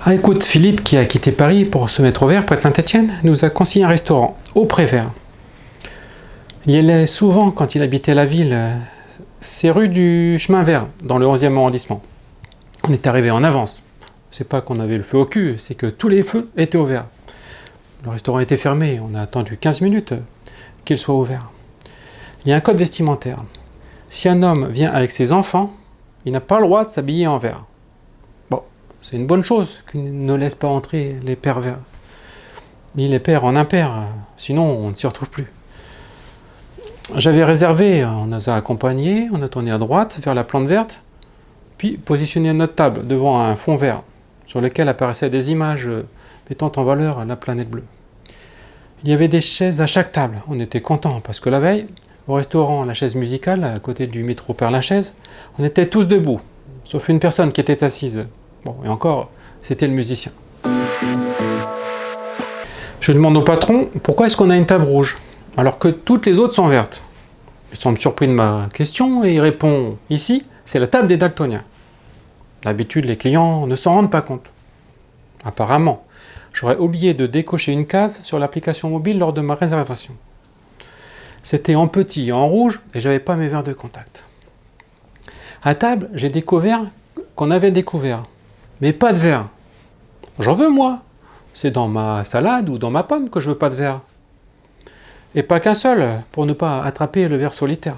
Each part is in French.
Ah écoute, Philippe, qui a quitté Paris pour se mettre au Vert près de Saint-Étienne, nous a conseillé un restaurant, au Prévert. Il y allait souvent quand il habitait la ville. C'est rue du Chemin Vert, dans le 11e arrondissement. On est arrivé en avance. C'est pas qu'on avait le feu au cul, c'est que tous les feux étaient ouverts. Le restaurant était fermé, on a attendu 15 minutes qu'il soit ouvert. Il y a un code vestimentaire. Si un homme vient avec ses enfants, il n'a pas le droit de s'habiller en vert. Bon, c'est une bonne chose qu'il ne laisse pas entrer les pervers. Ni les pères en impair, sinon on ne s'y retrouve plus. J'avais réservé, on nous a accompagnés, on a tourné à droite vers la plante verte, puis positionné notre table devant un fond vert, sur lequel apparaissaient des images mettant en valeur la planète bleue. Il y avait des chaises à chaque table, on était contents, parce que la veille, au restaurant La Chaise Musicale, à côté du métro Père-Lachaise, on était tous debout, sauf une personne qui était assise. Bon, et encore, c'était le musicien. Je demande au patron, pourquoi est-ce qu'on a une table rouge alors que toutes les autres sont vertes? Il semble surpris de ma question et il répond, ici, c'est la table des daltoniens. D'habitude, les clients ne s'en rendent pas compte. Apparemment, j'aurais oublié de décocher une case sur l'application mobile lors de ma réservation. C'était en petit et en rouge et j'avais pas mes verres de contact. À table, j'ai découvert qu'on avait découvert, mais pas de verre. J'en veux moi. C'est dans ma salade ou dans ma pomme que je veux pas de verre. Et pas qu'un seul, pour ne pas attraper le verre solitaire.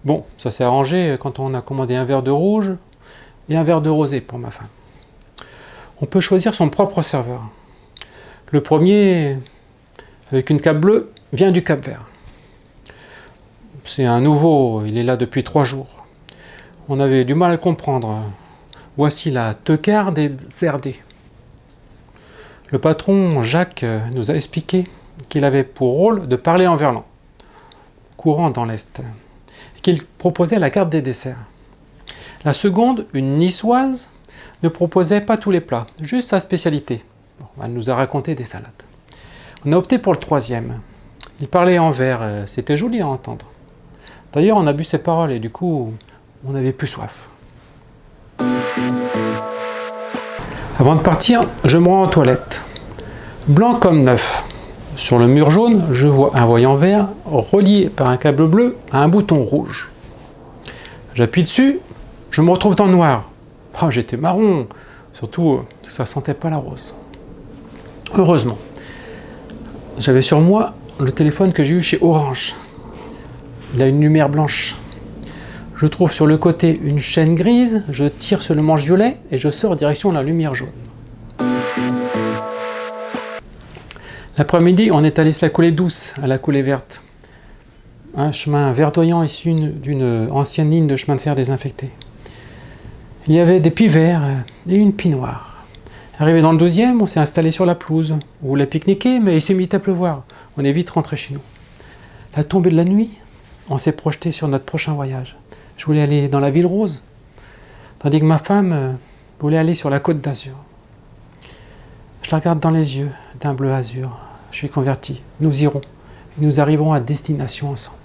Bon, ça s'est arrangé quand on a commandé un verre de rouge et un verre de rosé pour ma femme. On peut choisir son propre serveur. Le premier, avec une cape bleue, vient du Cap Vert. C'est un nouveau, il est là depuis 3 jours. On avait du mal à le comprendre. Voici la teucar des CRD. Le patron, Jacques, nous a expliqué qu'il avait pour rôle de parler en verlan, courant dans l'Est, et qu'il proposait la carte des desserts. La seconde, une niçoise, ne proposait pas tous les plats, juste sa spécialité. Bon, elle nous a raconté des salades. On a opté pour le troisième. Il parlait en vers, c'était joli à entendre. D'ailleurs, on a bu ses paroles et du coup, on n'avait plus soif. Avant de partir, je me rends aux toilettes. Blanc comme neuf. Sur le mur jaune, je vois un voyant vert relié par un câble bleu à un bouton rouge. J'appuie dessus, je me retrouve dans le noir. Oh, j'étais marron, surtout ça sentait pas la rose. Heureusement, j'avais sur moi le téléphone que j'ai eu chez Orange. Il a une lumière blanche. Je trouve sur le côté une chaîne grise, je tire sur le manche violet et je sors en direction de la lumière jaune. L'après-midi, on est allé se la couler douce à la coulée verte. Un chemin verdoyant issu d'une ancienne ligne de chemin de fer désinfecté. Il y avait des pis verts et une pie noire. Arrivé dans le 12e, on s'est installé sur la pelouse. On voulait pique-niquer, mais il s'est mis à pleuvoir. On est vite rentré chez nous. La tombée de la nuit, on s'est projeté sur notre prochain voyage. Je voulais aller dans la ville rose, tandis que ma femme voulait aller sur la côte d'Azur. Je la regarde dans les yeux d'un bleu azur. Je suis converti. Nous irons et nous arriverons à destination ensemble.